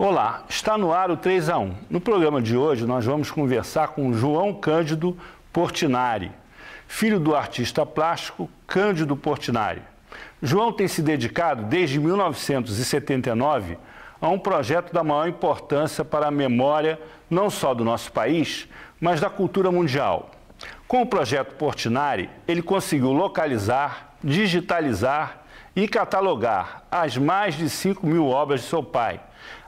Olá, está no ar o 3 a 1. No programa de hoje nós vamos conversar com João Cândido Portinari, filho do artista plástico Cândido Portinari. João tem se dedicado desde 1979 a um projeto da maior importância para a memória não só do nosso país, mas da cultura mundial. Com o projeto Portinari, ele conseguiu localizar, digitalizar e catalogar as mais de 5.000 obras de seu pai,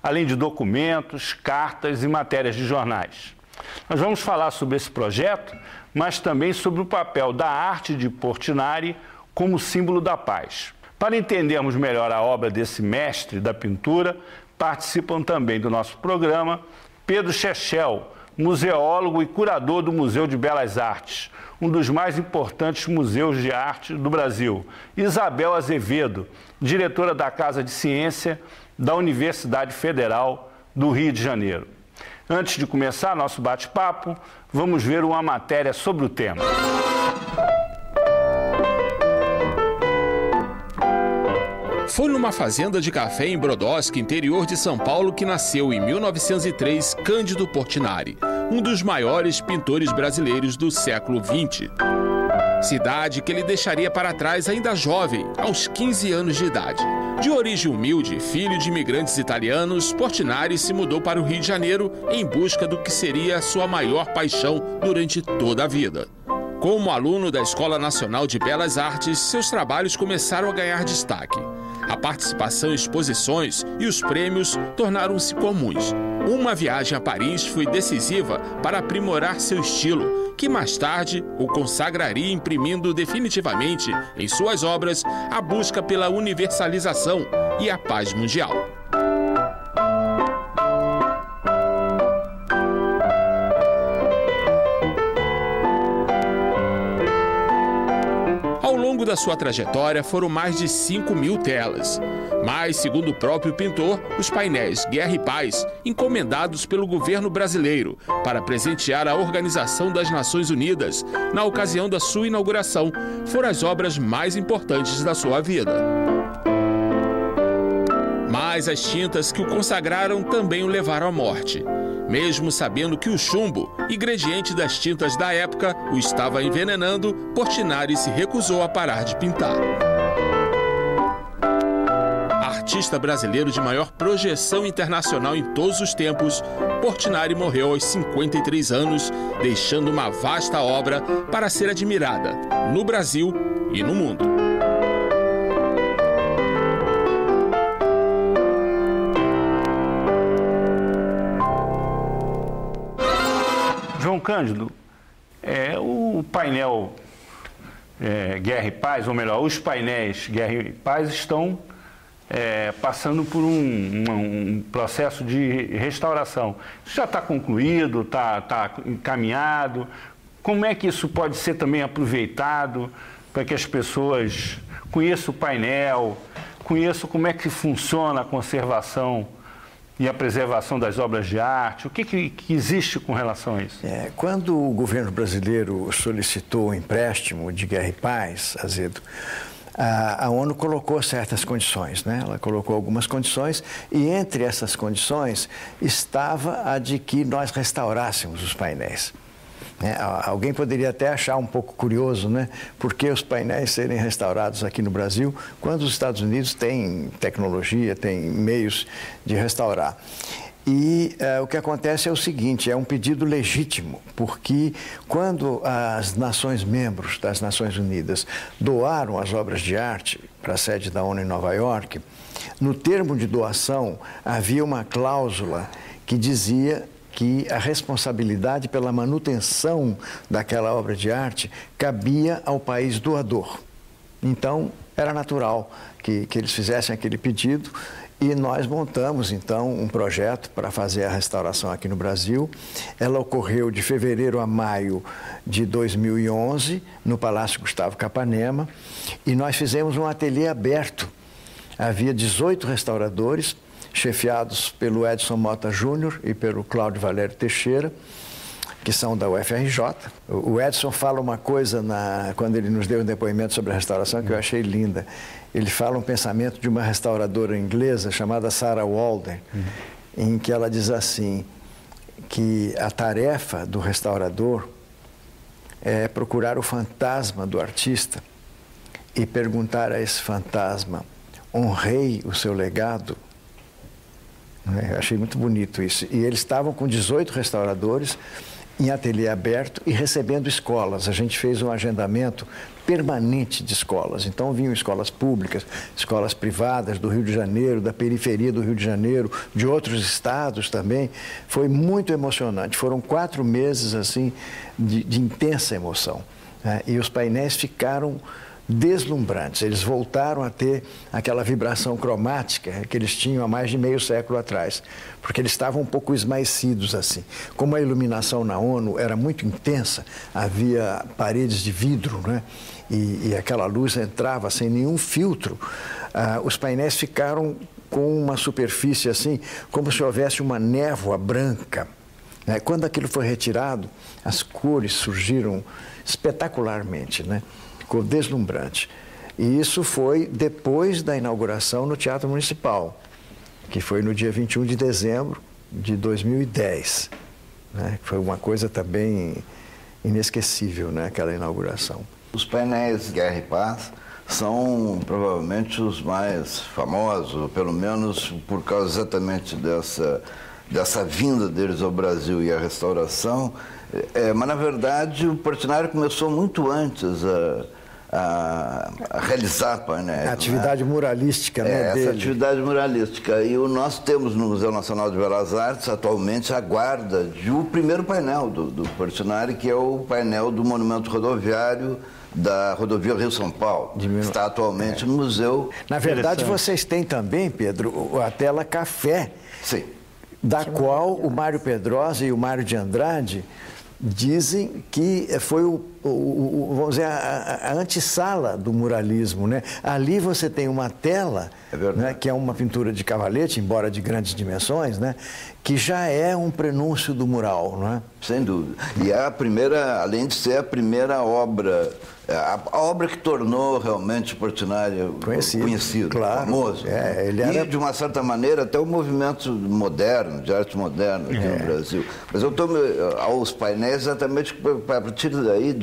além de documentos, cartas e matérias de jornais. Nós vamos falar sobre esse projeto, mas também sobre o papel da arte de Portinari como símbolo da paz. Para entendermos melhor a obra desse mestre da pintura, participam também do nosso programa Pedro Chechel, museólogo e curador do Museu de Belas Artes, um dos mais importantes museus de arte do Brasil, Isabel Azevedo, diretora da Casa de Ciência da Universidade Federal do Rio de Janeiro. Antes de começar nosso bate-papo, vamos ver uma matéria sobre o tema. Foi numa fazenda de café em Brodowski, interior de São Paulo, que nasceu em 1903 Cândido Portinari, um dos maiores pintores brasileiros do século XX. Cidade que ele deixaria para trás ainda jovem, aos 15 anos de idade. De origem humilde, filho de imigrantes italianos, Portinari se mudou para o Rio de Janeiro em busca do que seria sua maior paixão durante toda a vida. Como aluno da Escola Nacional de Belas Artes, seus trabalhos começaram a ganhar destaque. A participação em exposições e os prêmios tornaram-se comuns. Uma viagem a Paris foi decisiva para aprimorar seu estilo, que mais tarde o consagraria imprimindo definitivamente em suas obras a busca pela universalização e a paz mundial. Ao longo da sua trajetória foram mais de 5.000 telas. Mas, segundo o próprio pintor, os painéis Guerra e Paz, encomendados pelo governo brasileiro para presentear a Organização das Nações Unidas na ocasião da sua inauguração, foram as obras mais importantes da sua vida. Mas as tintas que o consagraram também o levaram à morte. Mesmo sabendo que o chumbo, ingrediente das tintas da época, o estava envenenando, Portinari se recusou a parar de pintar. Artista brasileiro de maior projeção internacional em todos os tempos, Portinari morreu aos 53 anos, deixando uma vasta obra para ser admirada no Brasil e no mundo. João Cândido, o painel Guerra e Paz, ou melhor, os painéis Guerra e Paz estão passando por um processo de restauração. Isso já está concluído, está encaminhado? Como é que isso pode ser também aproveitado para que as pessoas conheçam o painel, conheçam como é que funciona a conservação e a preservação das obras de arte? O que existe com relação a isso? Quando o governo brasileiro solicitou o empréstimo de Guerra e Paz, Azedo, a ONU colocou certas condições, né? Ela colocou algumas condições e entre essas condições estava a de que nós restaurássemos os painéis. Alguém poderia até achar um pouco curioso, né? Por que os painéis serem restaurados aqui no Brasil, quando os Estados Unidos têm tecnologia, têm meios de restaurar. E o que acontece é o seguinte, é um pedido legítimo, porque quando as nações membros das Nações Unidas doaram as obras de arte para a sede da ONU em Nova York, no termo de doação havia uma cláusula que dizia que a responsabilidade pela manutenção daquela obra de arte cabia ao país doador. Então, era natural que eles fizessem aquele pedido e nós montamos, então, um projeto para fazer a restauração aqui no Brasil. Ela ocorreu de fevereiro a maio de 2011, no Palácio Gustavo Capanema, e nós fizemos um ateliê aberto. Havia 18 restauradores, chefiados pelo Edson Mota Júnior e pelo Cláudio Valério Teixeira, que são da UFRJ. O Edson fala uma coisa quando ele nos deu um depoimento sobre a restauração que eu achei linda. Ele fala um pensamento de uma restauradora inglesa chamada Sarah Walden, em que ela diz assim, que a tarefa do restaurador é procurar o fantasma do artista e perguntar a esse fantasma: honrei o seu legado? Eu achei muito bonito isso. E eles estavam com 18 restauradores em ateliê aberto e recebendo escolas. A gente fez um agendamento permanente de escolas. Então vinham escolas públicas, escolas privadas do Rio de Janeiro, da periferia do Rio de Janeiro, de outros estados também. Foi muito emocionante. Foram 4 meses assim de intensa emoção, né? E os painéis ficaram deslumbrantes. Eles voltaram a ter aquela vibração cromática que eles tinham há mais de meio século atrás, porque eles estavam um pouco esmaecidos assim. Como a iluminação na ONU era muito intensa, havia paredes de vidro, né? E aquela luz entrava sem nenhum filtro, os painéis ficaram com uma superfície assim, como se houvesse uma névoa branca, né? Quando aquilo foi retirado, as cores surgiram espetacularmente, né? Ficou deslumbrante. E isso foi depois da inauguração no Teatro Municipal, que foi no dia 21 de dezembro de 2010. Né? Foi uma coisa também inesquecível, né? Aquela inauguração. Os painéis Guerra e Paz são provavelmente os mais famosos, pelo menos por causa exatamente dessa vinda deles ao Brasil e a restauração. Mas, na verdade, o Portinari começou muito antes a realizar painéis. A atividade muralística, né, essa dele. atividade muralística. E nós temos no Museu Nacional de Belas Artes, atualmente, a guarda do primeiro painel do Portinari, que é o painel do Monumento Rodoviário da Rodovia Rio-São Paulo. Está atualmente no museu. Na verdade, vocês têm também, Pedro, a tela café. Sim. Da qual o Mário Pedrosa e o Mário de Andrade dizem que foi vamos dizer, a antessala do muralismo, né? Ali você tem uma tela, né, que é uma pintura de cavalete, embora de grandes dimensões, né, que já é um prenúncio do mural, não é? Sem dúvida. E é a primeira, além de ser a primeira obra, a obra que tornou realmente o Portinari conhecido, claro, famoso. Ele era... E, de uma certa maneira, até o movimento moderno, de arte moderna aqui no Brasil. Mas eu estou aos painéis exatamente a partir daí,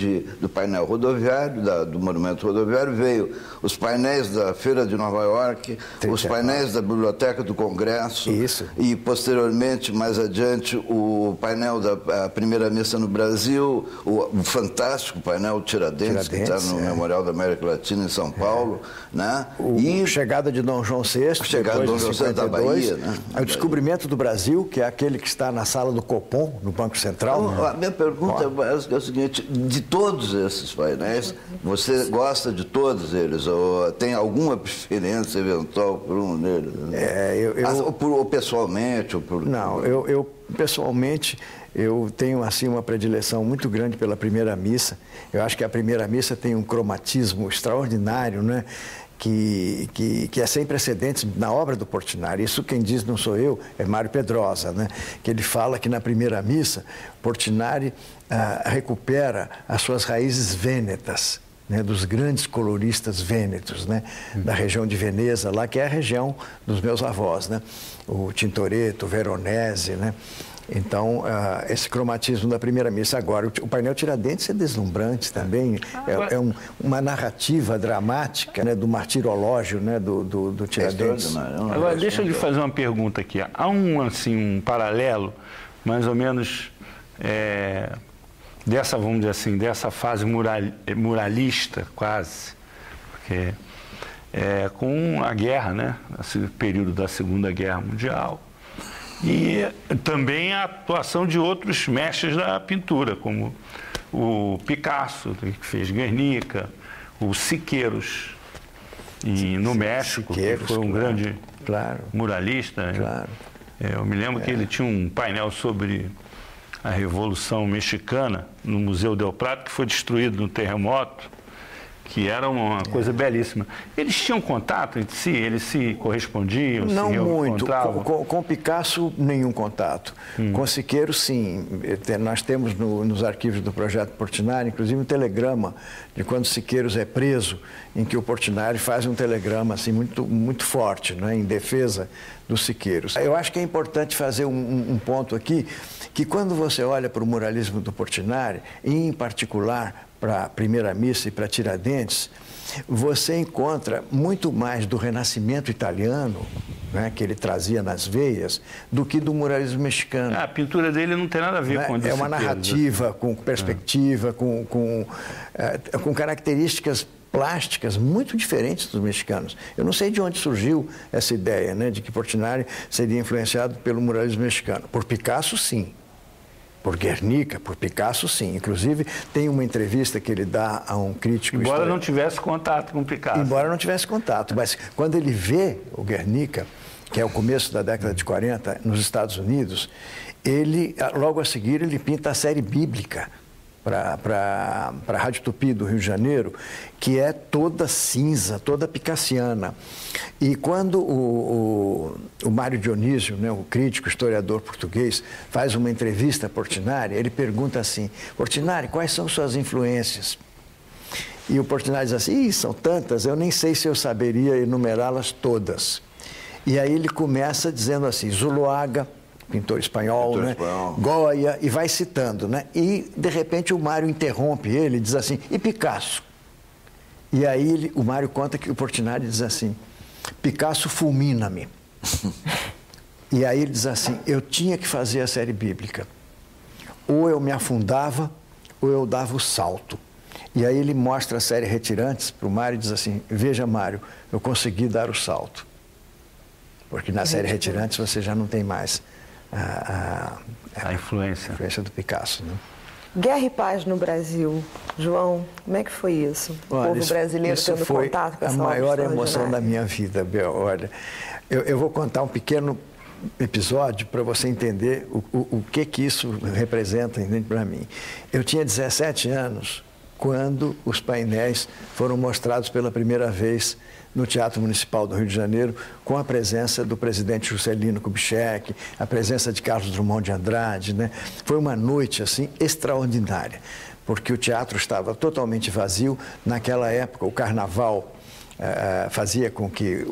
do painel rodoviário, do Monumento Rodoviário, veio os painéis da Feira de Nova York, os painéis da Biblioteca do Congresso. Isso. E, posteriormente, mais adiante, o painel da Primeira Missa no Brasil, o fantástico painel Tiradentes, que está no Memorial da América Latina em São Paulo, né? E chegada de Dom João VI, chegada de Dom João VI da Bahia, né? O descobrimento do Brasil, que é aquele que está na sala do Copom, no Banco Central. Então, a minha pergunta é o seguinte: de todos esses painéis, você gosta de todos eles? Ou tem alguma preferência eventual por um deles? Ou pessoalmente? Ou por... Não, eu pessoalmente... Eu tenho, assim, uma predileção muito grande pela Primeira Missa. Eu acho que a Primeira Missa tem um cromatismo extraordinário, né? Que é sem precedentes na obra do Portinari. Isso quem diz não sou eu, é Mário Pedrosa, né? Que ele fala que na Primeira Missa, Portinari recupera as suas raízes vênetas, né? Dos grandes coloristas vênetos, né? Da região de Veneza, lá que é a região dos meus avós, né? O Tintoretto, o Veronese, né? Então, esse cromatismo da Primeira Missa. Agora, o painel Tiradentes é deslumbrante também. Uma narrativa dramática, né, do martirológio, né, do Tiradentes. Agora, deixa eu lhe fazer uma pergunta aqui. Há um paralelo, mais ou menos, dessa, vamos dizer assim, dessa fase muralista, quase, porque, com a guerra, né, esse período da Segunda Guerra Mundial. E também a atuação de outros mestres da pintura, como o Picasso, que fez Guernica, o Siqueiros, no México, que foi um grande muralista. Claro. Eu me lembro que ele tinha um painel sobre a Revolução Mexicana no Museu del Prado, que foi destruído no terremoto, que era uma coisa belíssima. Eles tinham contato entre si? Eles se correspondiam? Não muito. Com Picasso, nenhum contato. Com Siqueiros, sim. Nós temos nos arquivos do Projeto Portinari, inclusive, um telegrama de quando Siqueiros é preso, em que o Portinari faz um telegrama assim, muito, muito forte, né, em defesa dos Siqueiros. Eu acho que é importante fazer um ponto aqui, que quando você olha para o muralismo do Portinari, e em particular para a Primeira Missa e para Tiradentes, você encontra muito mais do renascimento italiano, né, que ele trazia nas veias, do que do muralismo mexicano. A pintura dele não tem nada a ver com o É uma narrativa, com perspectiva, com características plásticas muito diferentes dos mexicanos. Eu não sei de onde surgiu essa ideia, né, de que Portinari seria influenciado pelo muralismo mexicano. Por Picasso, sim. Por Guernica, por Picasso, sim. Inclusive, tem uma entrevista que ele dá a um crítico... Embora não tivesse contato com Picasso. Embora não tivesse contato. Mas quando ele vê o Guernica, que é o começo da década de 40, nos Estados Unidos, ele, logo a seguir, ele pinta a série bíblica para a Rádio Tupi do Rio de Janeiro, que é toda cinza, toda picassiana. E quando o Mário Dionísio, né, o crítico, historiador português, faz uma entrevista a Portinari, ele pergunta assim: Portinari, quais são suas influências? E o Portinari diz assim: são tantas, eu nem sei se eu saberia enumerá-las todas. E aí ele começa dizendo assim: Zuloaga, pintor espanhol, né? Goya, e vai citando, né? E, de repente, o Mário interrompe ele e diz assim: e Picasso? E aí o Mário conta que o Portinari diz assim: Picasso fulmina-me. E aí ele diz assim: eu tinha que fazer a série bíblica. Ou eu me afundava, ou eu dava o salto. E aí ele mostra a série Retirantes para o Mário e diz assim: veja, Mário, eu consegui dar o salto. Porque na série Retirantes você já não tem mais a influência do Picasso, né? Guerra e Paz no Brasil. João, como é que foi isso? O povo brasileiro tendo contato com essa obra? A maior emoção da minha vida, Bel. Olha, eu vou contar um pequeno episódio para você entender o que isso representa para mim. Eu tinha 17 anos quando os painéis foram mostrados pela primeira vez no Teatro Municipal do Rio de Janeiro, com a presença do presidente Juscelino Kubitschek, a presença de Carlos Drummond de Andrade, né? Foi uma noite, assim, extraordinária, porque o teatro estava totalmente vazio. Naquela época, o carnaval fazia com que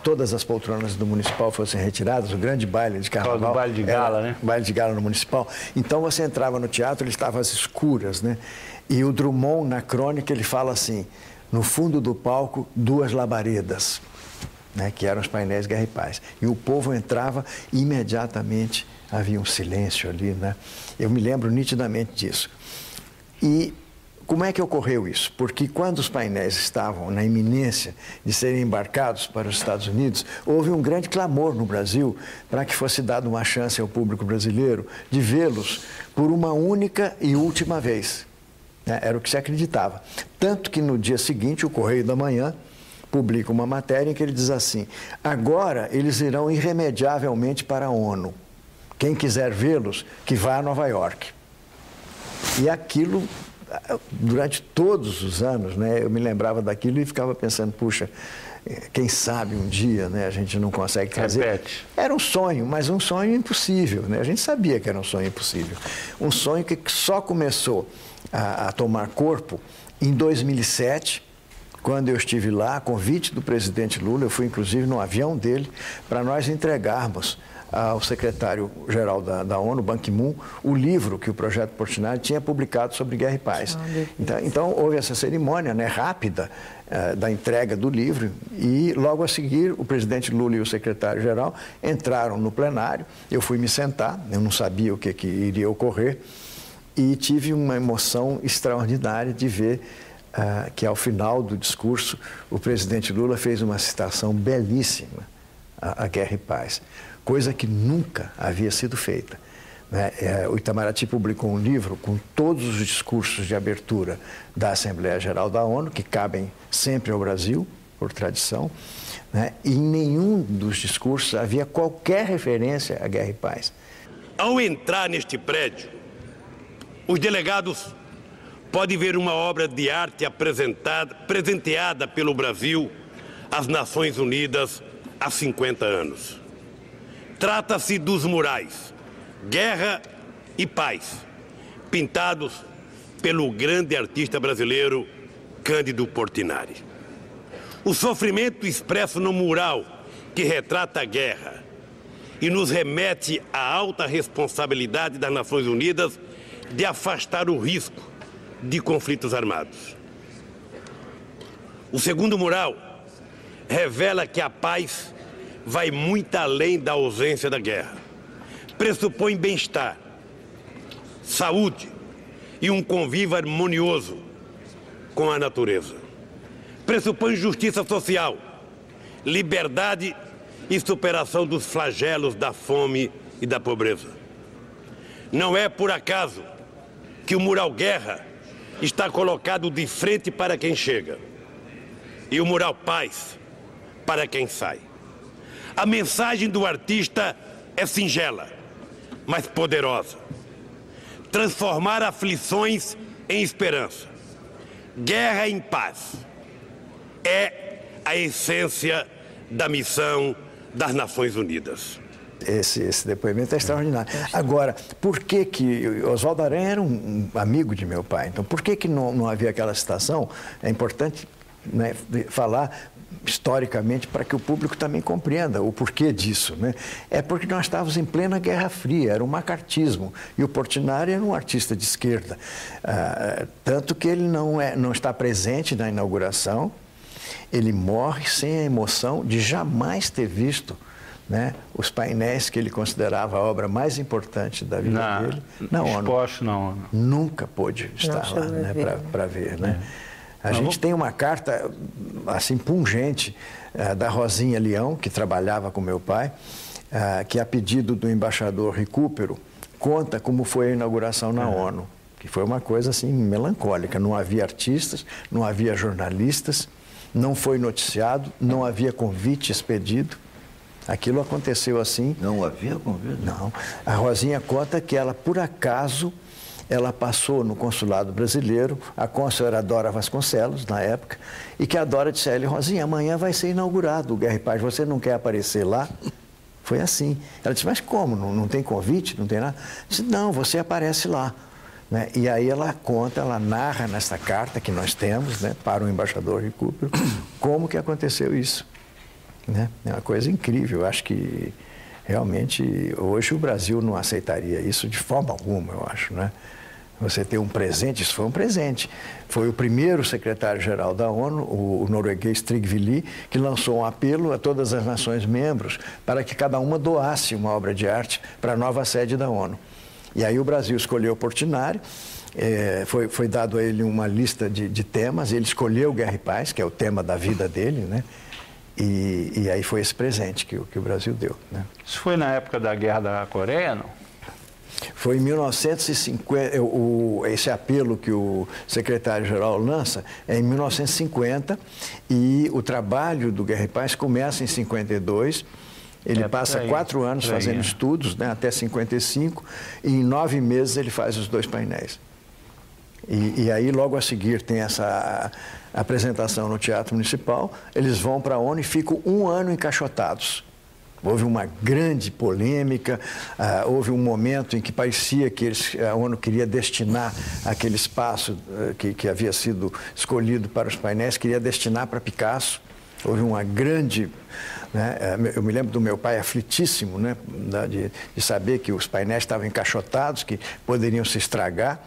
todas as poltronas do Municipal fossem retiradas, o grande baile de carnaval. O baile de gala, né? Baile de gala no Municipal. Então, você entrava no teatro, ele estava às escuras, né? E o Drummond, na crônica, ele fala assim: no fundo do palco, 2 labaredas, né, que eram os painéis Guerra e Paz. E o povo entrava e imediatamente havia um silêncio ali, né? Eu me lembro nitidamente disso. E como é que ocorreu isso? Porque quando os painéis estavam na iminência de serem embarcados para os Estados Unidos, houve um grande clamor no Brasil para que fosse dada uma chance ao público brasileiro de vê-los por uma única e última vez. Era o que se acreditava. Tanto que no dia seguinte, o Correio da Manhã publica uma matéria em que ele diz assim: agora eles irão irremediavelmente para a ONU. Quem quiser vê-los, que vá a Nova York. E aquilo, durante todos os anos, né, eu me lembrava daquilo e ficava pensando: puxa, quem sabe um dia, né, a gente não consegue trazer. Repete. Era um sonho, mas um sonho impossível, né? A gente sabia que era um sonho impossível. Um sonho que só começou a tomar corpo em 2007, quando eu estive lá, a convite do presidente Lula. Eu fui, inclusive, no avião dele, para nós entregarmos ao secretário-geral da ONU, Ban Ki-moon, o livro que o Projeto Portinari tinha publicado sobre Guerra e Paz. Então, houve essa cerimônia, né, rápida, da entrega do livro, e logo a seguir o presidente Lula e o secretário-geral entraram no plenário. Eu fui me sentar, eu não sabia o que iria ocorrer, e tive uma emoção extraordinária de ver que, ao final do discurso, o presidente Lula fez uma citação belíssima à Guerra e Paz, coisa que nunca havia sido feita. O Itamaraty publicou um livro com todos os discursos de abertura da Assembleia Geral da ONU, que cabem sempre ao Brasil, por tradição, né? E em nenhum dos discursos havia qualquer referência à Guerra e Paz. Ao entrar neste prédio, os delegados podem ver uma obra de arte presenteada pelo Brasil às Nações Unidas há 50 anos. Trata-se dos murais Guerra e Paz, pintados pelo grande artista brasileiro Cândido Portinari. O sofrimento expresso no mural que retrata a guerra e nos remete à alta responsabilidade das Nações Unidas de afastar o risco de conflitos armados. O segundo mural revela que a paz vai muito além da ausência da guerra. Pressupõe bem-estar, saúde e um convívio harmonioso com a natureza. Pressupõe justiça social, liberdade e superação dos flagelos da fome e da pobreza. Não é por acaso que o mural Guerra está colocado de frente para quem chega e o mural Paz para quem sai. A mensagem do artista é singela, mas poderosa. Transformar aflições em esperança. Guerra em paz é a essência da missão das Nações Unidas. Esse depoimento é extraordinário. Agora, por que Oswaldo Aranha era um amigo de meu pai? Então, por que não havia aquela citação? É importante, né, falar historicamente para que o público também compreenda o porquê disso, né? É porque nós estávamos em plena Guerra Fria, era um macartismo, e o Portinari era um artista de esquerda, tanto que ele não está presente na inauguração. Ele morre sem a emoção de jamais ter visto, né, os painéis que ele considerava a obra mais importante da vida dele na ONU. Não. Nunca pôde estar lá, né, para ver, né? A gente tem uma carta, assim, pungente, da Rosinha Leão, que trabalhava com meu pai, que, a pedido do embaixador Recupero, conta como foi a inauguração na ONU, que foi uma coisa, assim, melancólica. Não havia artistas, não havia jornalistas, não foi noticiado, não havia convite expedido. Aquilo aconteceu assim. Não havia convite? Não. A Rosinha conta que ela, por acaso, ela passou no consulado brasileiro, a cônsul era Dora Vasconcelos, na época, e que a Dora disse a ele: Rosinha, amanhã vai ser inaugurado o Guerra e Paz, você não quer aparecer lá? Foi assim. Ela disse: mas como? Não tem convite? Não tem nada? Disse: não, você aparece lá. Né? E aí ela conta, ela narra nessa carta que nós temos, né, para o embaixador Recupero, como que aconteceu isso. Né? É uma coisa incrível. Eu acho que realmente hoje o Brasil não aceitaria isso de forma alguma, eu acho, né? Você ter um presente, isso foi um presente. Foi o primeiro secretário-geral da ONU, o norueguês Trygve, que lançou um apelo a todas as nações membros para que cada uma doasse uma obra de arte para a nova sede da ONU. E aí o Brasil escolheu o Portinari, foi dado a ele uma lista de temas, ele escolheu Guerra e Paz, que é o tema da vida dele, né? E aí foi esse presente que o Brasil deu, né? Isso foi na época da Guerra da Coreia, não? Foi em 1950, esse apelo que o secretário-geral lança é em 1950, e o trabalho do Guerra e Paz começa em 52, ele passa 4 anos fazendo estudos, né, até 55, e em 9 meses ele faz os 2 painéis. E aí, logo a seguir, tem essa apresentação no Teatro Municipal, eles vão para a ONU e ficam 1 ano encaixotados. Houve uma grande polêmica, houve um momento em que parecia que a ONU queria destinar aquele espaço que havia sido escolhido para os painéis, queria destinar para Picasso. Houve uma grande... Né, eu me lembro do meu pai aflitíssimo, né, de saber que os painéis estavam encaixotados, que poderiam se estragar.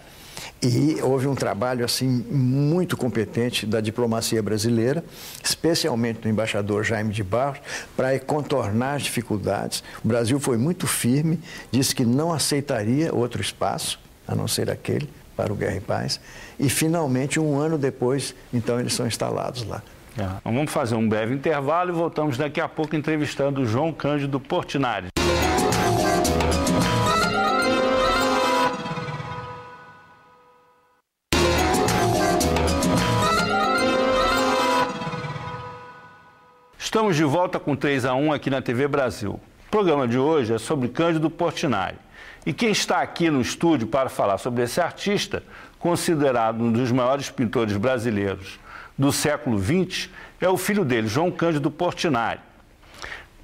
E houve um trabalho assim muito competente da diplomacia brasileira, especialmente do embaixador Jaime de Barros, para contornar as dificuldades. O Brasil foi muito firme, disse que não aceitaria outro espaço, a não ser aquele, para o Guerra e Paz. E, finalmente, 1 ano depois, então, eles são instalados lá. Então, vamos fazer um breve intervalo e voltamos daqui a pouco entrevistando o João Cândido Portinari. Estamos de volta com 3-1 aqui na TV Brasil. O programa de hoje é sobre Cândido Portinari. E quem está aqui no estúdio para falar sobre esse artista, considerado um dos maiores pintores brasileiros do século XX, é o filho dele, João Cândido Portinari.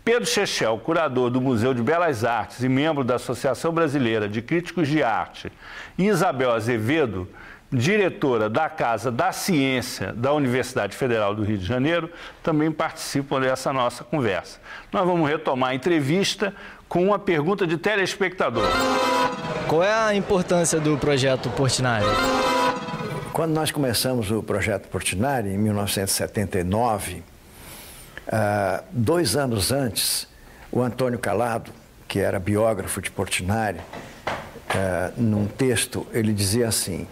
Pedro Chechel, curador do Museu de Belas Artes e membro da Associação Brasileira de Críticos de Arte, e Isabel Azevedo, diretora da Casa da Ciência da Universidade Federal do Rio de Janeiro, também participam dessa nossa conversa. Nós vamos retomar a entrevista com uma pergunta de telespectador. Qual é a importância do projeto Portinari? Quando nós começamos o projeto Portinari, em 1979, 2 anos antes, o Antônio Calado, que era biógrafo de Portinari, num texto, ele dizia assim: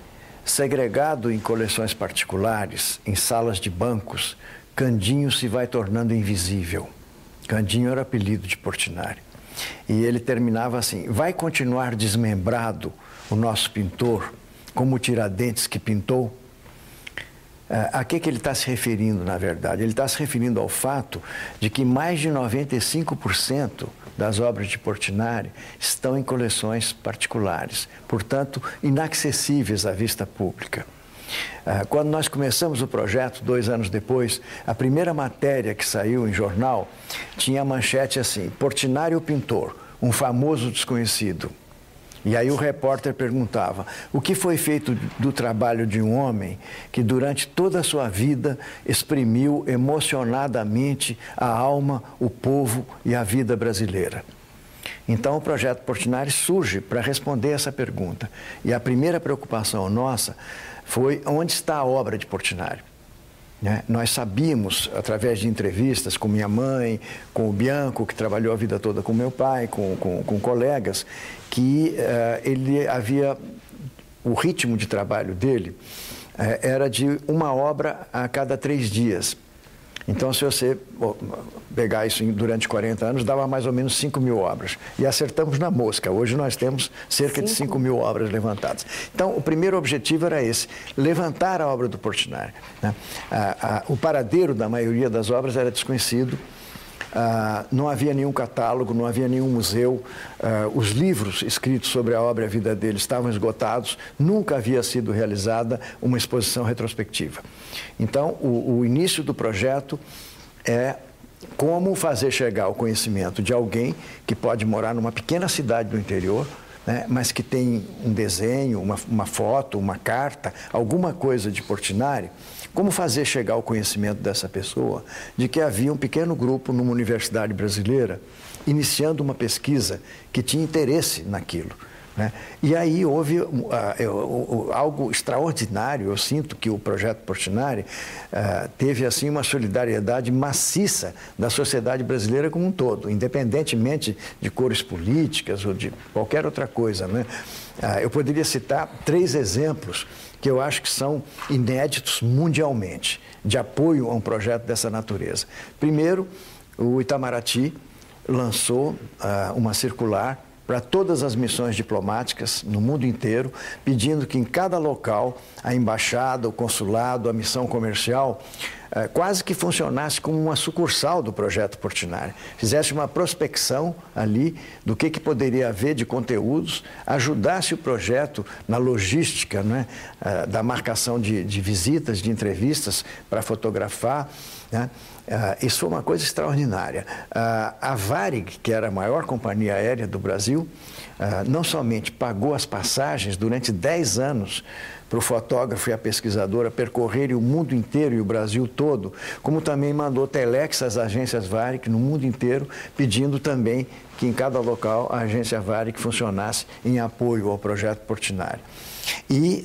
segregado em coleções particulares, em salas de bancos, Candinho se vai tornando invisível. Candinho era o apelido de Portinari. E ele terminava assim: vai continuar desmembrado o nosso pintor, como o Tiradentes que pintou? A que ele está se referindo, na verdade? Ele está se referindo ao fato de que mais de 95% das obras de Portinari estão em coleções particulares, portanto, inacessíveis à vista pública. Quando nós começamos o projeto, 2 anos depois, a primeira matéria que saiu em jornal tinha a manchete assim: Portinari o pintor, um famoso desconhecido. E aí o repórter perguntava: o que foi feito do trabalho de um homem que durante toda a sua vida exprimiu emocionadamente a alma, o povo e a vida brasileira? Então o projeto Portinari surge para responder essa pergunta. E a primeira preocupação nossa foi: onde está a obra de Portinari? Nós sabíamos, através de entrevistas com minha mãe, com o Bianco, que trabalhou a vida toda com meu pai, com colegas, que ele havia, o ritmo de trabalho dele era de uma obra a cada 3 dias. Então, se você pegar isso durante 40 anos, dava mais ou menos 5.000 obras. E acertamos na mosca. Hoje nós temos cerca de 5.000 obras levantadas. Então, o primeiro objetivo era esse: levantar a obra do Portinari. O paradeiro da maioria das obras era desconhecido. Não havia nenhum catálogo, não havia nenhum museu. Os livros escritos sobre a obra e a vida dele estavam esgotados. Nunca havia sido realizada uma exposição retrospectiva. Então, o início do projeto é como fazer chegar ao conhecimento de alguém que pode morar numa pequena cidade do interior, mas que tem um desenho, uma foto, uma carta, alguma coisa de Portinari. Como fazer chegar ao conhecimento dessa pessoa de que havia um pequeno grupo numa universidade brasileira iniciando uma pesquisa que tinha interesse naquilo. E aí houve algo extraordinário. Eu sinto que o projeto Portinari teve assim uma solidariedade maciça da sociedade brasileira como um todo, independentemente de cores políticas ou de qualquer outra coisa. Eu poderia citar 3 exemplos que eu acho que são inéditos mundialmente, de apoio a um projeto dessa natureza. Primeiro, o Itamaraty lançou uma circular para todas as missões diplomáticas no mundo inteiro, pedindo que em cada local a embaixada, o consulado, a missão comercial quase que funcionasse como uma sucursal do projeto Portinari. Fizesse uma prospecção ali do que poderia haver de conteúdos, ajudasse o projeto na logística, da marcação de visitas, de entrevistas para fotografar. Isso foi uma coisa extraordinária. A Varig, que era a maior companhia aérea do Brasil, não somente pagou as passagens durante 10 anos para o fotógrafo e a pesquisadora percorrerem o mundo inteiro e o Brasil todo, como também mandou telex às agências Varig no mundo inteiro, pedindo também que em cada local a agência Varig funcionasse em apoio ao projeto Portinari. E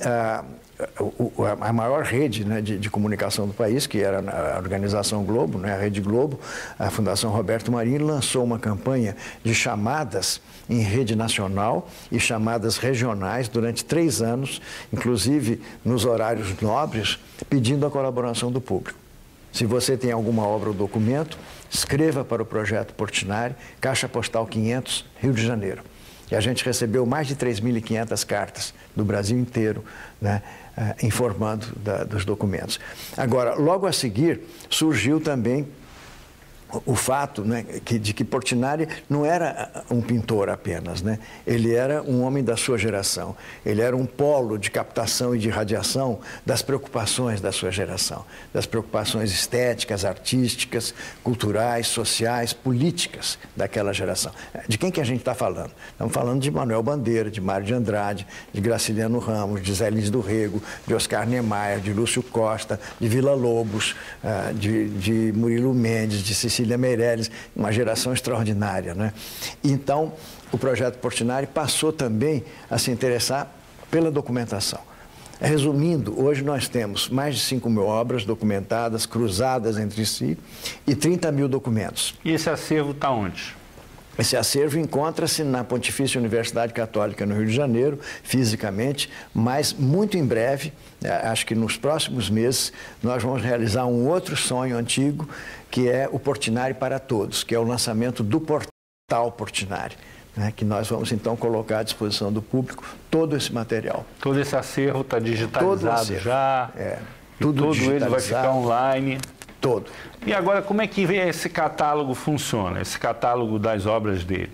a maior rede de comunicação do país, que era a Organização Globo, a Rede Globo, a Fundação Roberto Marinho, lançou uma campanha de chamadas em rede nacional e chamadas regionais durante 3 anos, inclusive nos horários nobres, pedindo a colaboração do público. Se você tem alguma obra ou documento, escreva para o projeto Portinari, Caixa Postal 500, Rio de Janeiro. E a gente recebeu mais de 3.500 cartas do Brasil inteiro, informando dos documentos. Agora, logo a seguir, surgiu também o fato, né, de que Portinari não era um pintor apenas, né? Ele era um homem da sua geração. Ele era um polo de captação e de radiação das preocupações da sua geração, das preocupações estéticas, artísticas, culturais, sociais, políticas daquela geração. De quem que a gente está falando? Estamos falando de Manuel Bandeira, de Mário de Andrade, de Graciliano Ramos, de Zé Lins do Rego, de Oscar Niemeyer, de Lúcio Costa, de Villa-Lobos, de Murilo Mendes, de Cecília Meirelles, uma geração extraordinária, né? Então, o projeto Portinari passou também a se interessar pela documentação. Resumindo, hoje nós temos mais de 5.000 obras documentadas, cruzadas entre si, e 30.000 documentos. E esse acervo está onde? Esse acervo encontra-se na Pontifícia Universidade Católica no Rio de Janeiro, fisicamente, mas muito em breve, acho que nos próximos meses, nós vamos realizar um outro sonho antigo, que é o Portinari para Todos, que é o lançamento do portal Portinari, né, que nós vamos então colocar à disposição do público todo esse material. Todo esse acervo está digitalizado já? Tudo todo digitalizado. Ele vai ficar online? Todo. E agora, como é que esse catálogo funciona, esse catálogo das obras dele?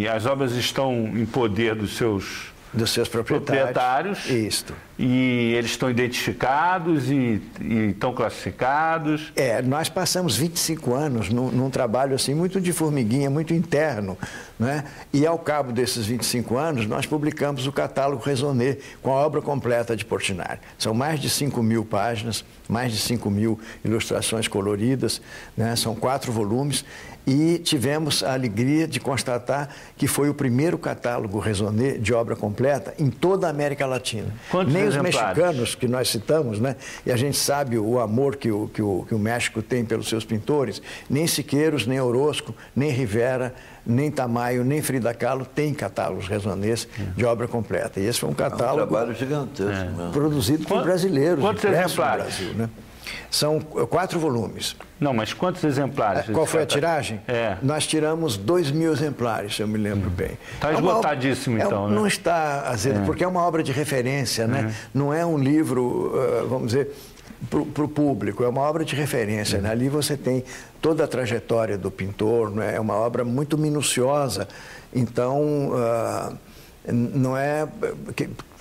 As obras estão em poder dos seus proprietários. Isto. E eles estão identificados e estão classificados. Nós passamos 25 anos num trabalho assim muito de formiguinha, muito interno, né? E ao cabo desses 25 anos, nós publicamos o catálogo Raisonné, com a obra completa de Portinari. São mais de 5.000 páginas, mais de 5.000 ilustrações coloridas, né? São 4 volumes. E tivemos a alegria de constatar que foi o primeiro catálogo Raisonné de obra completa em toda a América Latina. Quantos Nem exemplares? Os mexicanos que nós citamos, né? E a gente sabe o amor que o México tem pelos seus pintores, nem Siqueiros, nem Orozco, nem Rivera, nem Tamayo, nem Frida Kahlo tem catálogos Raisonnés de obra completa. E esse foi um catálogo um trabalho gigantesco, produzido por brasileiros. Quantos exemplares? No Brasil, né? São 4 volumes. Não, mas quantos exemplares? Qual foi a tiragem? Nós tiramos 2.000 exemplares, se eu me lembro bem. Está esgotadíssimo, então, né? Não está, Azedo, porque é uma obra de referência, né? Não é um livro, vamos dizer, para o público, é uma obra de referência, né? Ali você tem toda a trajetória do pintor, né? É uma obra muito minuciosa, então não é...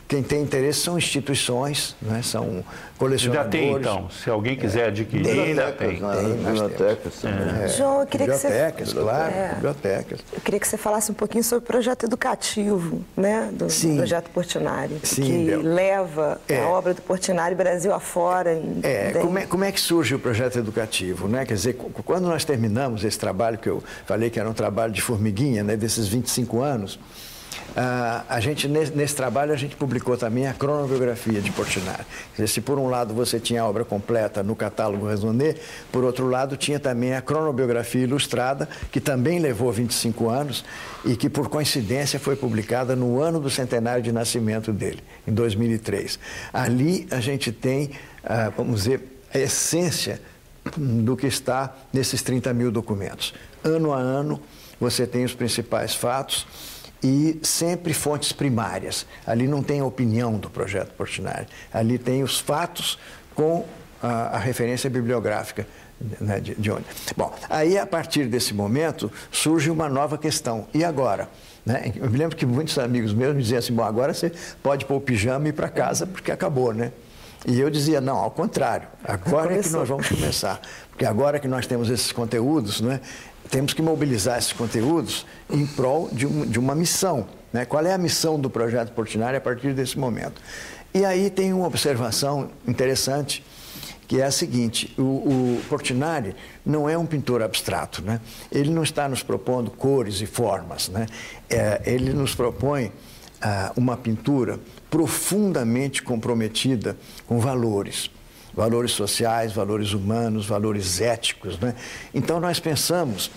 Quem tem interesse são instituições, né? São colecionadores. Já tem, então. Se alguém quiser adquirir, ainda tem. Bibliotecas também. João, eu queria bibliotecas, claro, bibliotecas. Eu queria que você falasse um pouquinho sobre o projeto educativo, né? Do projeto Portinari, que leva a obra do Portinari Brasil afora. Como é que surge o projeto educativo, né? Quer dizer, quando nós terminamos esse trabalho, que eu falei que era um trabalho de formiguinha, né? Desses 25 anos, a gente, nesse trabalho, a gente publicou também a cronobiografia de Portinari. Quer dizer, se por um lado você tinha a obra completa no catálogo Raisonné, por outro lado tinha também a cronobiografia ilustrada, que também levou 25 anos e que, por coincidência, foi publicada no ano do centenário de nascimento dele, em 2003. Ali a gente tem, vamos dizer, a essência do que está nesses 30.000 documentos. Ano a ano, você tem os principais fatos e sempre fontes primárias. Ali não tem a opinião do projeto Portinari, ali tem os fatos com a referência bibliográfica, né, de onde. Bom, aí a partir desse momento surge uma nova questão. E agora? Né? Eu me lembro que muitos amigos meus me diziam assim, bom, agora você pode pôr o pijama e ir para casa porque acabou, né? E eu dizia, não, ao contrário, agora é que nós vamos começar. Porque agora que nós temos esses conteúdos, né, temos que mobilizar esses conteúdos em prol de uma missão, né? Qual é a missão do projeto Portinari a partir desse momento? E aí tem uma observação interessante, que é a seguinte, o Portinari não é um pintor abstrato, né? Ele não está nos propondo cores e formas, né? Ele nos propõe uma pintura profundamente comprometida com valores sociais, valores humanos, valores éticos, né? Então nós pensamos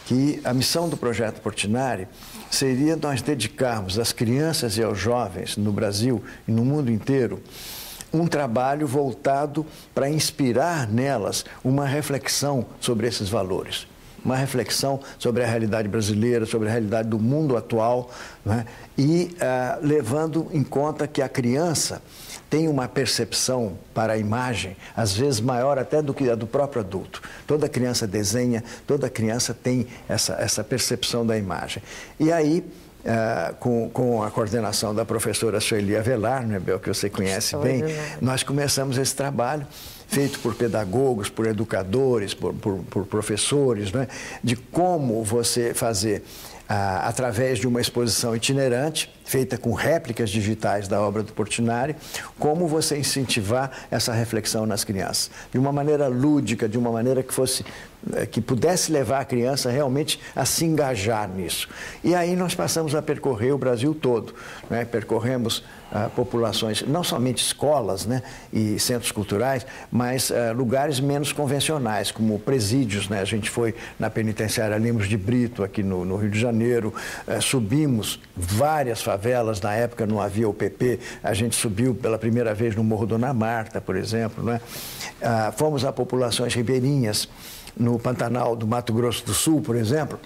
que a missão do projeto Portinari seria nós dedicarmos às crianças e aos jovens no Brasil e no mundo inteiro um trabalho voltado para inspirar nelas uma reflexão sobre esses valores. uma reflexão sobre a realidade brasileira, sobre a realidade do mundo atual, né? E levando em conta que a criança tem uma percepção para a imagem, às vezes maior até do que a do próprio adulto. Toda criança desenha, toda criança tem essa percepção da imagem. E aí, com a coordenação da professora Sueli Avelar, né, Bel, que você conhece bem, nós começamos esse trabalho, feito por pedagogos, por educadores, por professores, né, de como você fazer, através de uma exposição itinerante, feita com réplicas digitais da obra do Portinari, como você incentivar essa reflexão nas crianças. De uma maneira lúdica, de uma maneira que pudesse levar a criança realmente a se engajar nisso. E aí nós passamos a percorrer o Brasil todo, né? Percorremos populações, não somente escolas, né, e centros culturais, mas lugares menos convencionais, como presídios, né? A gente foi na penitenciária Lemos de Brito, aqui no Rio de Janeiro, subimos várias favelas, na época não havia o PP, a gente subiu pela primeira vez no Morro Dona Marta, por exemplo, né? Fomos a populações ribeirinhas, no Pantanal do Mato Grosso do Sul, por exemplo.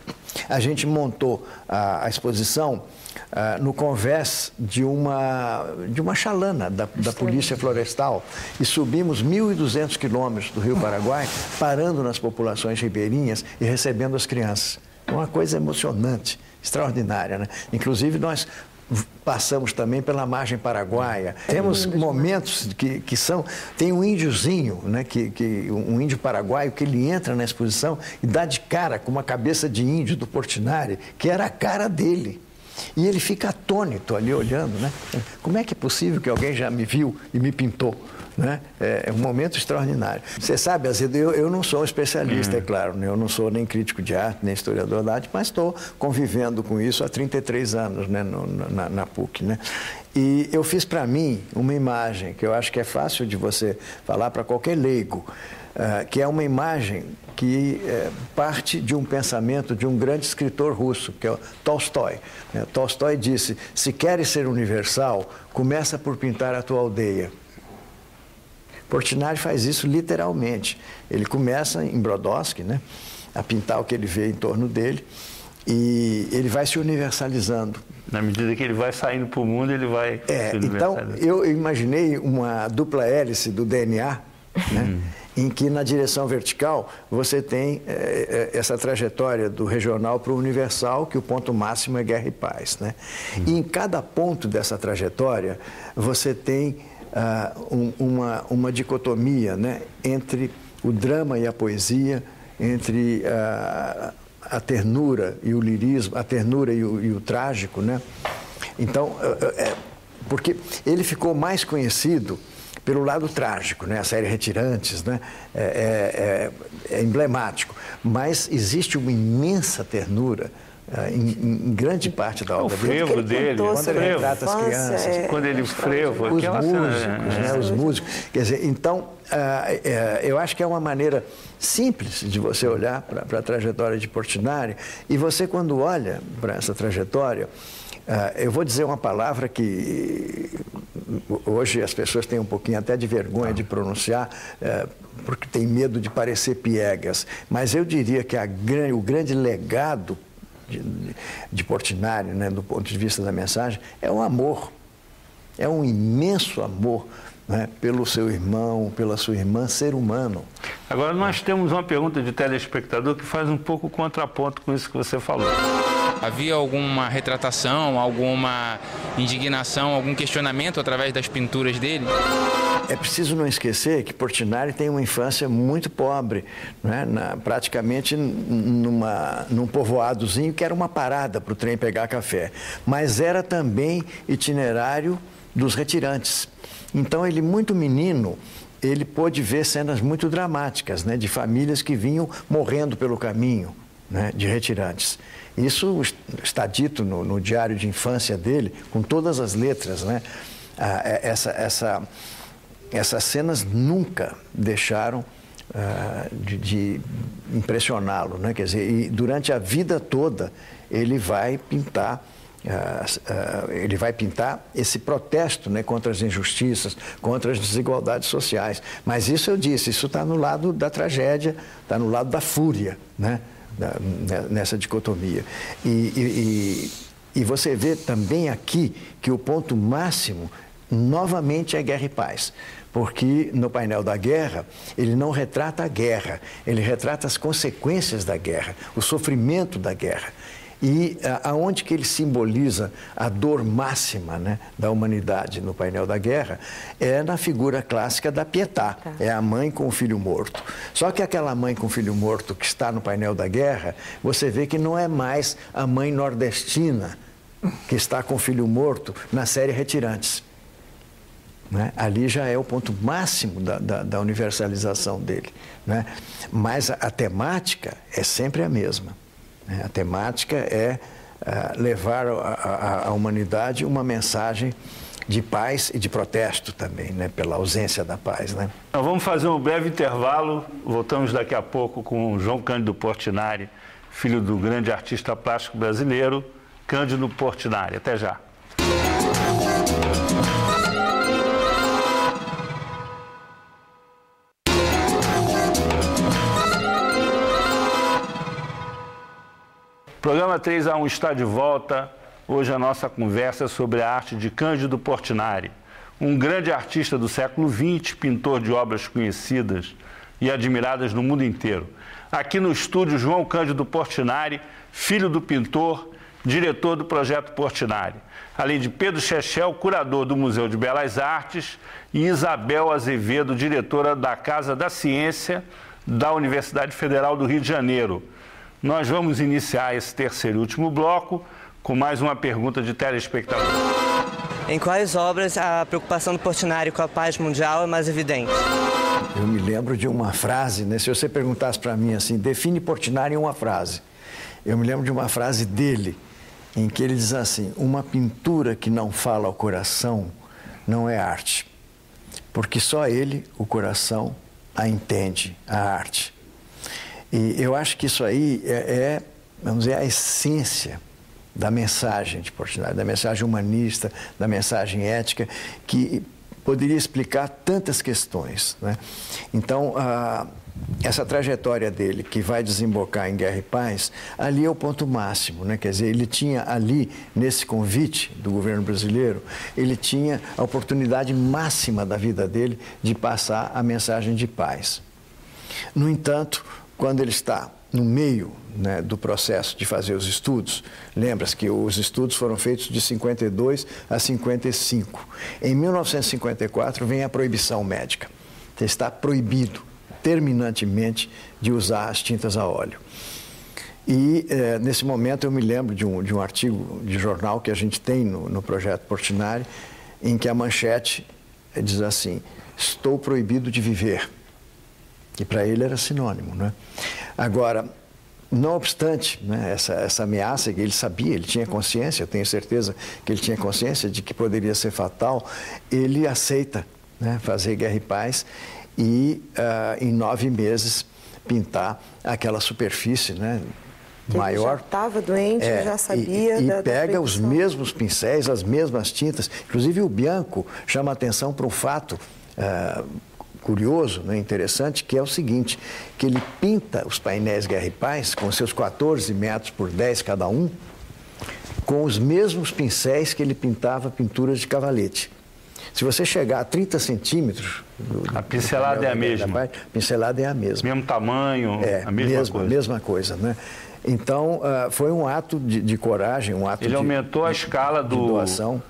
A gente montou a exposição no convés de uma chalana da Polícia Florestal e subimos 1.200 quilômetros do Rio Paraguai, parando nas populações ribeirinhas e recebendo as crianças. Uma coisa emocionante, extraordinária, né? Inclusive, nós passamos também pela margem paraguaia. Temos momentos que são... Tem um índiozinho, né, um índio paraguaio, que ele entra na exposição e dá de cara com uma cabeça de índio do Portinari, que era a cara dele. E ele fica atônito ali olhando, né? Como é que é possível que alguém já me viu e me pintou? Né? É um momento extraordinário. Você sabe, Azedo, eu não sou especialista, é claro, né? Eu não sou nem crítico de arte, nem historiador da arte, mas estou convivendo com isso há 33 anos, né? na PUC. Né? E eu fiz para mim uma imagem que eu acho que é fácil de você falar para qualquer leigo, que é uma imagem que parte de um pensamento de um grande escritor russo, que é o Tolstói. Tolstói disse: se queres ser universal, começa por pintar a tua aldeia. Portinari faz isso literalmente. Ele começa em Brodowski, né, a pintar o que ele vê em torno dele, e ele vai se universalizando. Na medida que ele vai saindo para o mundo, ele vai se universalizando. Então, eu imaginei uma dupla hélice do DNA, né, em que na direção vertical você tem essa trajetória do regional para o universal, que o ponto máximo é guerra e paz. Né? E em cada ponto dessa trajetória você tem uma dicotomia, né, entre o drama e a poesia, entre a ternura e o lirismo, a ternura e o trágico, né? Então, porque ele ficou mais conhecido pelo lado trágico, né? A série Retirantes, né? É emblemático, mas existe uma imensa ternura em grande parte da obra dele. O frevo dele, quando ele retrata as crianças, quando ele frevo, os músicos, né? Os músicos. Quer dizer, então, eu acho que é uma maneira simples de você olhar para a trajetória de Portinari, e você, quando olha para essa trajetória, eu vou dizer uma palavra que hoje as pessoas têm um pouquinho até de vergonha de pronunciar, porque tem medo de parecer piegas, mas eu diria que o grande legado de Portinari, né, do ponto de vista da mensagem, é o amor. É um imenso amor, né, pelo seu irmão, pela sua irmã, ser humano. Agora, nós temos uma pergunta de telespectador que faz um pouco contraponto com isso que você falou. Havia alguma retratação, alguma indignação, algum questionamento através das pinturas dele? É preciso não esquecer que Portinari tem uma infância muito pobre, né? Praticamente num povoadozinho que era uma parada para o trem pegar café. Mas era também itinerário dos retirantes. Então, ele, muito menino, ele pôde ver cenas muito dramáticas, né? De famílias que vinham morrendo pelo caminho, né? De retirantes. Isso está dito no diário de infância dele, com todas as letras, né? Essas cenas nunca deixaram de impressioná-lo, né? Quer dizer, e durante a vida toda ele vai pintar esse protesto, né, contra as injustiças, contra as desigualdades sociais. Mas isso eu disse, isso está no lado da tragédia, está no lado da fúria, né? nessa dicotomia. E você vê também aqui que o ponto máximo, novamente, é Guerra e Paz. Porque no painel da guerra, ele não retrata a guerra, ele retrata as consequências da guerra, o sofrimento da guerra. E aonde que ele simboliza a dor máxima, né, da humanidade no painel da guerra é na figura clássica da Pietà, é a mãe com o filho morto. Só que aquela mãe com o filho morto que está no painel da guerra, você vê que não é mais a mãe nordestina que está com o filho morto na série Retirantes. Né? Ali já é o ponto máximo da universalização dele. Né? Mas a temática é sempre a mesma. Né? A temática é levar à humanidade uma mensagem de paz e de protesto também, né? Pela ausência da paz. Né? Então, vamos fazer um breve intervalo, voltamos daqui a pouco com João Cândido Portinari, filho do grande artista plástico brasileiro, Cândido Portinari. Até já. O programa 3-1 está de volta. Hoje a nossa conversa é sobre a arte de Cândido Portinari, um grande artista do século XX, pintor de obras conhecidas e admiradas no mundo inteiro. Aqui no estúdio, João Cândido Portinari, filho do pintor, diretor do Projeto Portinari, além de Pedro Chechel, curador do Museu de Belas Artes, e Isabel Azevedo, diretora da Casa da Ciência da Universidade Federal do Rio de Janeiro. Nós vamos iniciar esse terceiro e último bloco com mais uma pergunta de telespectador. Em quais obras a preocupação do Portinari com a paz mundial é mais evidente? Eu me lembro de uma frase, né? Se você perguntasse para mim assim, define Portinari em uma frase. Eu me lembro de uma frase dele, em que ele diz assim: uma pintura que não fala ao coração não é arte, porque só ele, o coração, a entende, a arte. E eu acho que isso aí vamos dizer, a essência da mensagem de Portinari, da mensagem humanista, da mensagem ética, que poderia explicar tantas questões, né? Então, essa trajetória dele, que vai desembocar em Guerra e Paz, ali é o ponto máximo, né? Quer dizer, ele tinha ali, nesse convite do governo brasileiro, ele tinha a oportunidade máxima da vida dele de passar a mensagem de paz. No entanto, quando ele está no meio, né, do processo de fazer os estudos, lembra-se que os estudos foram feitos de 52 a 55. Em 1954 vem a proibição médica. Está proibido terminantemente de usar as tintas a óleo. E nesse momento eu me lembro de um artigo de jornal que a gente tem no Projeto Portinari, em que a manchete diz assim: estou proibido de viver. Que para ele era sinônimo, né? Agora, não obstante, né, essa ameaça que ele sabia, ele tinha consciência, eu tenho certeza que ele tinha consciência de que poderia ser fatal, ele aceita, né, fazer Guerra e Paz e, em 9 meses, pintar aquela superfície, né, maior. Ele já estava doente, já sabia. E pega os mesmos pincéis, as mesmas tintas. Inclusive, o Bianco chama a atenção para um fato curioso, né, interessante, que é o seguinte, que ele pinta os painéis Guerra e Paz, com seus 14 metros por 10 cada um, com os mesmos pincéis que ele pintava pinturas de cavalete. Se você chegar a 30 centímetros... A pincelada é a mesma. A pincelada é a mesma. Mesmo tamanho, a mesma coisa, né? Então, foi um ato de coragem, um ato Ele aumentou a escala de doação.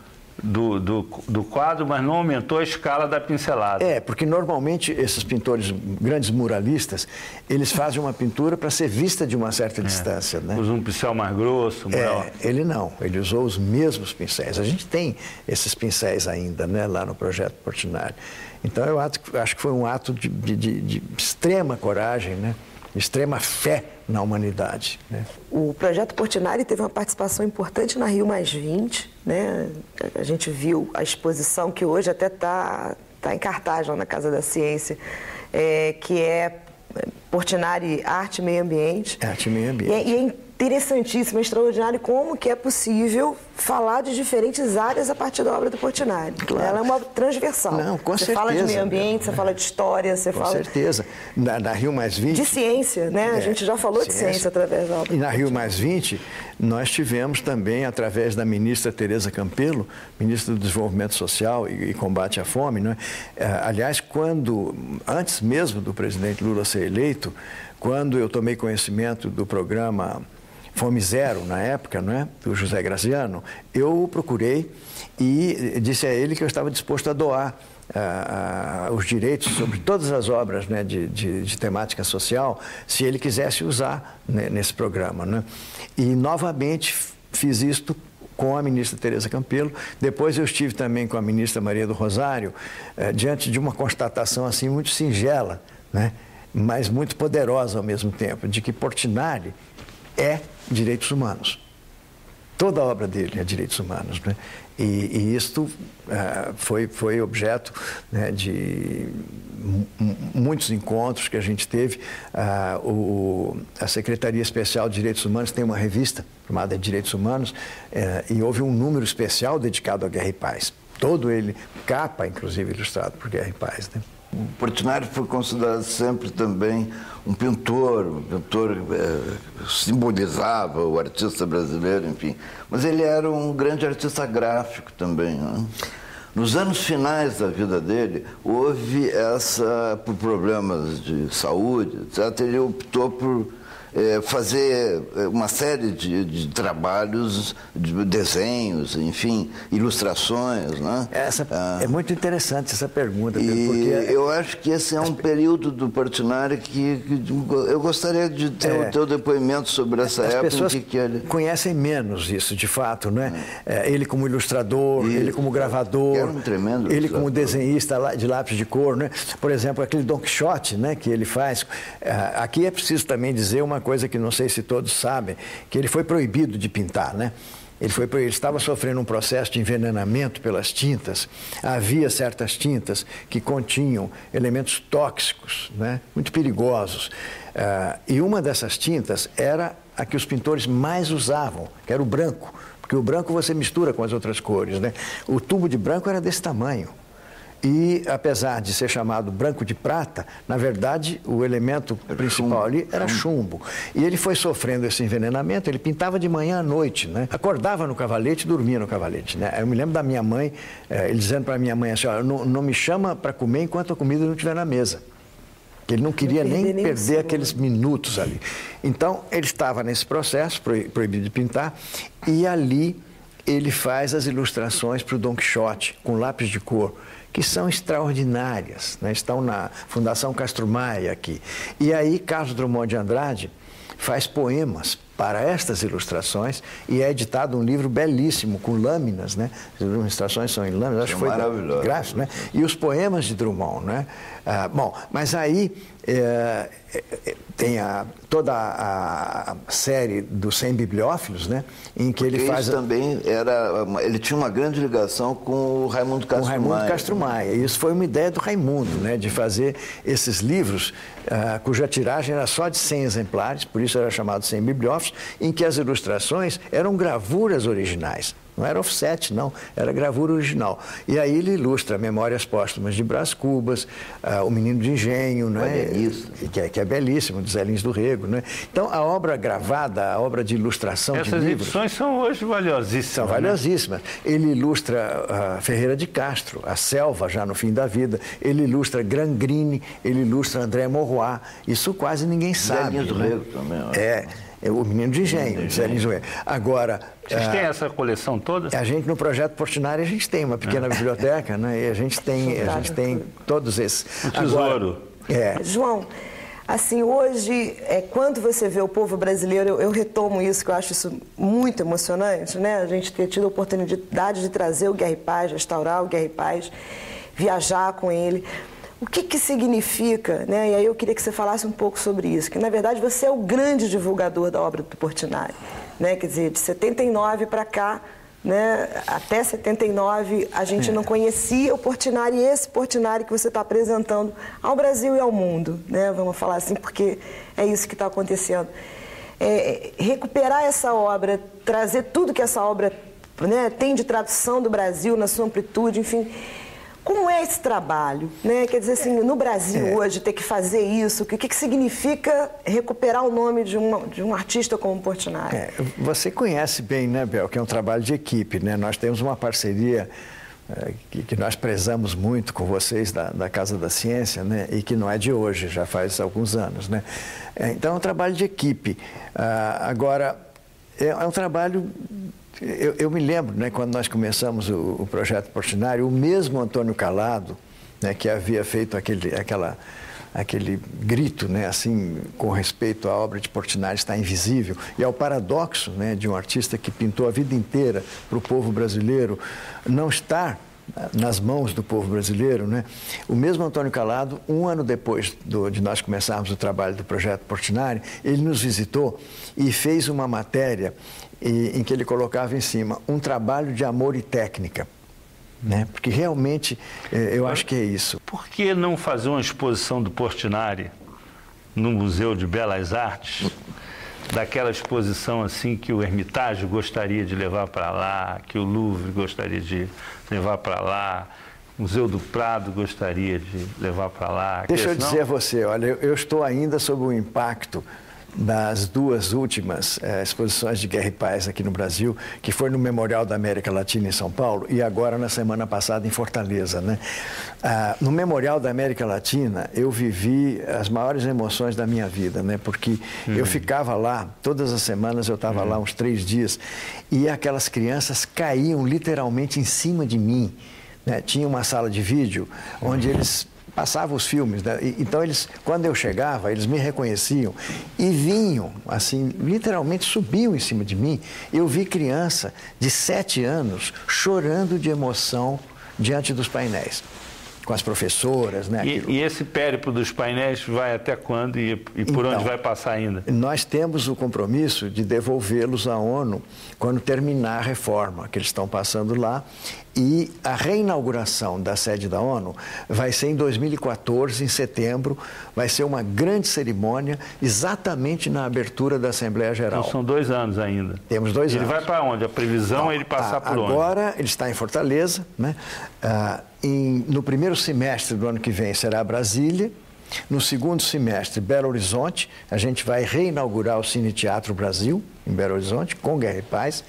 Do quadro, mas não aumentou a escala da pincelada. Porque normalmente esses pintores, grandes muralistas, eles fazem uma pintura para ser vista de uma certa distância, né? Usa um pincel mais grosso, maior. Ele não, ele usou os mesmos pincéis. A gente tem esses pincéis ainda, né, lá no Projeto Portinari. Então eu acho que foi um ato de extrema coragem, né? Extrema fé na humanidade, né? O Projeto Portinari teve uma participação importante na Rio+20, né? A gente viu a exposição que hoje até está em cartaz lá na Casa da Ciência, que é Portinari Arte e Meio Ambiente. Arte e Meio Ambiente. E é interessantíssimo, extraordinário, como que é possível falar de diferentes áreas a partir da obra do Portinari. Claro. Ela é uma transversal. Não, com você certeza. fala de meio ambiente, você fala de história, você fala... Com certeza. Na Rio Mais 20... De ciência, né? A gente já falou de ciência através da obra. E na Rio Mais 20, nós tivemos também, através da ministra Tereza Campelo, ministra do Desenvolvimento Social e Combate à Fome, né? Aliás, antes mesmo do presidente Lula ser eleito, quando eu tomei conhecimento do programa Fome Zero, na época, né, do José Graziano, eu o procurei e disse a ele que eu estava disposto a doar os direitos sobre todas as obras, né, de temática social, se ele quisesse usar, né, nesse programa, né? E, novamente, fiz isto com a ministra Tereza Campelo. Depois eu estive também com a ministra Maria do Rosário, diante de uma constatação assim muito singela, né, mas muito poderosa ao mesmo tempo, de que Portinari é direitos humanos. Toda a obra dele é direitos humanos, né? E isto foi objeto, né, de muitos encontros que a gente teve. A Secretaria Especial de Direitos Humanos tem uma revista chamada Direitos Humanos, e houve um número especial dedicado à Guerra e Paz. Todo ele, capa, inclusive, ilustrado por Guerra e Paz, né? O Portinari foi considerado sempre também um pintor simbolizava o artista brasileiro, enfim. Mas ele era um grande artista gráfico também, né? Nos anos finais da vida dele, houve por problemas de saúde, etc., ele optou por fazer uma série de trabalhos, de desenhos, enfim, ilustrações, né? É muito interessante essa pergunta. Porque eu acho que esse é um período do Portinari que eu gostaria de ter o teu depoimento sobre essa época. As pessoas conhecem menos isso, de fato, né? Ele como ilustrador, ele como gravador, era um tremendo ele como desenhista de lápis de cor, né? Por exemplo, aquele Don Quixote, né, que ele faz. Aqui é preciso também dizer uma coisa que não sei se todos sabem, que ele foi proibido de pintar, né? Ele estava sofrendo um processo de envenenamento pelas tintas. Havia certas tintas que continham elementos tóxicos, né, muito perigosos. E uma dessas tintas era a que os pintores mais usavam, que era o branco, porque o branco você mistura com as outras cores, né? O tubo de branco era desse tamanho. E, apesar de ser chamado branco de prata, na verdade, o elemento principal ali era chumbo. E ele foi sofrendo esse envenenamento, ele pintava de manhã à noite, né? Acordava no cavalete e dormia no cavalete, né? Eu me lembro da minha mãe, ele dizendo para a minha mãe assim, não me chama para comer enquanto a comida não estiver na mesa. Ele não queria nem perder aqueles minutos ali. Então, ele estava nesse processo, proibido de pintar, e ali ele faz as ilustrações para o Don Quixote, com lápis de cor, que são extraordinárias, né? Estão na Fundação Castro Maia aqui. E aí Carlos Drummond de Andrade faz poemas para estas ilustrações e é editado um livro belíssimo, com lâminas, né? As ilustrações são em lâminas, acho que foi gráfico, né? E os poemas de Drummond, né? Bom, mas aí tem toda a série dos 100 bibliófilos, né? Em que ele faz... também ele tinha uma grande ligação com o Raimundo Castro Maia. Com Raimundo Castro Maia. Isso foi uma ideia do Raimundo, né? De fazer esses livros, cuja tiragem era só de 100 exemplares, por isso era chamado 100 bibliófilos, em que as ilustrações eram gravuras originais. Não era offset, não, era gravura original. E aí ele ilustra Memórias Póstumas de Brás Cubas, O Menino de Engenho, né? Que é belíssimo, de Zé Lins do Rego, né? Então, a obra gravada, a obra de ilustração de livros... Essas edições são hoje valiosíssimas. São valiosíssimas. Né? Ele ilustra Ferreira de Castro, A Selva, já no fim da vida. Ele ilustra Grangrine, ele ilustra André Morroá. Isso quase ninguém sabe. Zé Lins do Rego também. É o Menino de Engenho, Zé Lins do Rego. Agora... Vocês têm essa coleção toda? A gente, no Projeto Portinari, a gente tem uma pequena biblioteca, né? E a gente tem todos esses. O tesouro. Agora, João, assim, hoje, quando você vê o povo brasileiro, eu retomo isso, que eu acho isso muito emocionante, né? A gente ter tido a oportunidade de trazer o Guerra e Paz, restaurar o Guerra e Paz, viajar com ele. O que significa, né? E aí eu queria que você falasse um pouco sobre isso, que na verdade você é o grande divulgador da obra do Portinari, né? Quer dizer, de 79 para cá, né? Até 79 a gente não conhecia o Portinari, e esse Portinari que você está apresentando ao Brasil e ao mundo, né? Vamos falar assim, porque é isso que está acontecendo. recuperar essa obra, trazer tudo que essa obra, né, tem de tradução do Brasil na sua amplitude, enfim. Como é esse trabalho, né? Quer dizer, assim, no Brasil hoje, ter que fazer isso, o que significa recuperar o nome de um artista como Portinari? Você conhece bem, né, Bel, que é um trabalho de equipe, né? Nós temos uma parceria que nós prezamos muito com vocês da Casa da Ciência, né? E que não é de hoje, já faz alguns anos, né? Então, é um trabalho de equipe. Agora, é um trabalho... Eu me lembro, né, quando nós começamos o projeto Portinari, o mesmo Antônio Calado, né, que havia feito aquele grito, né, assim, com respeito à obra de Portinari está invisível, e ao paradoxo, né, de um artista que pintou a vida inteira para o povo brasileiro não estar nas mãos do povo brasileiro, né? O mesmo Antônio Calado, um ano depois de nós começarmos o trabalho do projeto Portinari, ele nos visitou e fez uma matéria em que ele colocava em cima um trabalho de amor e técnica, né? Porque realmente eu acho que é isso. Por que não fazer uma exposição do Portinari no Museu de Belas Artes? Daquela exposição assim que o Hermitage gostaria de levar para lá, que o Louvre gostaria de levar para lá, o Museu do Prado gostaria de levar para lá. Deixa eu dizer a você, olha, eu estou ainda sob o impacto das duas últimas exposições de Guerra e Paz aqui no Brasil, que foi no Memorial da América Latina em São Paulo e agora na semana passada em Fortaleza, né? No Memorial da América Latina eu vivi as maiores emoções da minha vida, né? Porque eu ficava lá, todas as semanas eu estava lá uns 3 dias e aquelas crianças caíam literalmente em cima de mim, né? Tinha uma sala de vídeo onde eles passavam os filmes, né? Então eles, quando eu chegava, eles me reconheciam e vinham, assim, literalmente subiam em cima de mim. Eu vi criança de 7 anos chorando de emoção diante dos painéis, com as professoras, né? E esse périplo dos painéis vai até quando e por onde vai passar ainda? Nós temos o compromisso de devolvê-los à ONU quando terminar a reforma que eles estão passando lá. E a reinauguração da sede da ONU vai ser em 2014, em setembro, vai ser uma grande cerimônia, exatamente na abertura da Assembleia Geral. Então são 2 anos ainda. Temos 2 anos. Ele vai para onde? A previsão é ele passar por onde? Agora ele está em Fortaleza, né? No primeiro semestre do ano que vem será Brasília. No segundo semestre, Belo Horizonte. A gente vai reinaugurar o Cine Teatro Brasil, em Belo Horizonte, com Guerra e Paz.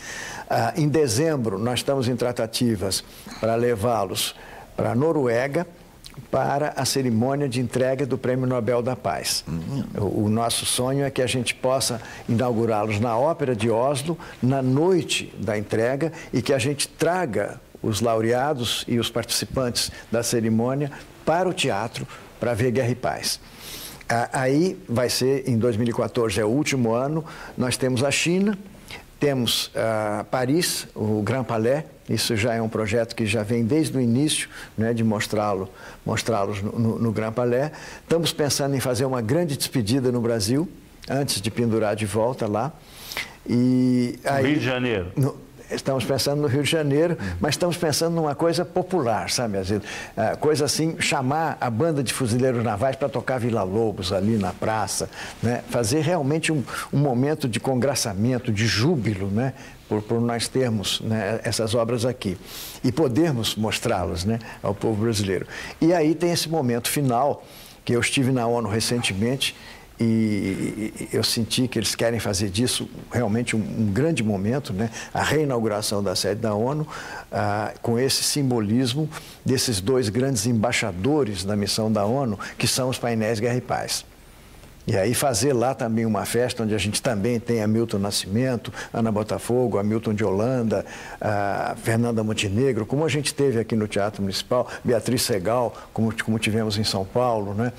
Em dezembro, nós estamos em tratativas para levá-los para a Noruega para a cerimônia de entrega do Prêmio Nobel da Paz. O nosso sonho é que a gente possa inaugurá-los na Ópera de Oslo, na noite da entrega, e que a gente traga os laureados e os participantes da cerimônia para o teatro para ver Guerra e Paz. Aí vai ser, em 2014, é o último ano, nós temos a China, temos Paris, o Grand Palais. Isso já é um projeto que já vem desde o início, né, de mostrá-los no Grand Palais. Estamos pensando em fazer uma grande despedida no Brasil, antes de pendurar de volta lá. E aí, Rio de Janeiro. Estamos pensando no Rio de Janeiro, mas estamos pensando numa coisa popular, sabe? Coisa assim, chamar a banda de fuzileiros navais para tocar Vila Lobos ali na praça, né? Fazer realmente um momento de congraçamento, de júbilo, né? Por nós termos, né, essas obras aqui e podermos mostrá-las, né, ao povo brasileiro. E aí tem esse momento final, que eu estive na ONU recentemente, e eu senti que eles querem fazer disso realmente um grande momento, né? A reinauguração da sede da ONU, com esse simbolismo desses 2 grandes embaixadores da missão da ONU, que são os painéis Guerra e Paz. E aí fazer lá também uma festa onde a gente também tem Hamilton Nascimento, Ana Botafogo, Hamilton de Holanda, Fernanda Montenegro, como a gente teve aqui no Teatro Municipal, Beatriz Segal, como tivemos em São Paulo, né?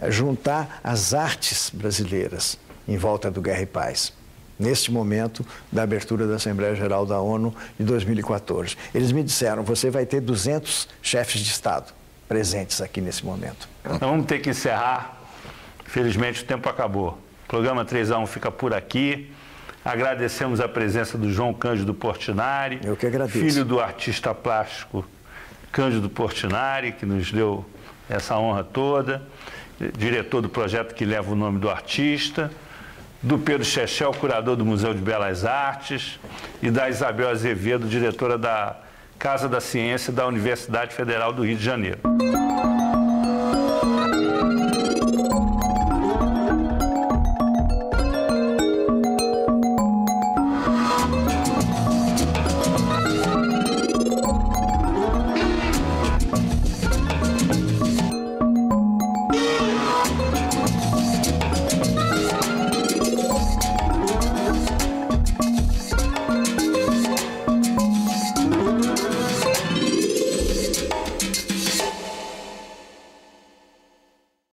Juntar as artes brasileiras em volta do Guerra e Paz, neste momento da abertura da Assembleia Geral da ONU de 2014. Eles me disseram, você vai ter 200 chefes de Estado presentes aqui nesse momento. Então vamos ter que encerrar. Felizmente o tempo acabou. O programa 3 a 1 fica por aqui. Agradecemos a presença do João Cândido Portinari. Eu que agradeço. Filho do artista plástico Cândido Portinari, que nos deu essa honra toda. Diretor do projeto que leva o nome do artista. do Pedro Chechel, curador do Museu de Belas Artes, e da Isabel Azevedo, diretora da Casa da Ciência da Universidade Federal do Rio de Janeiro.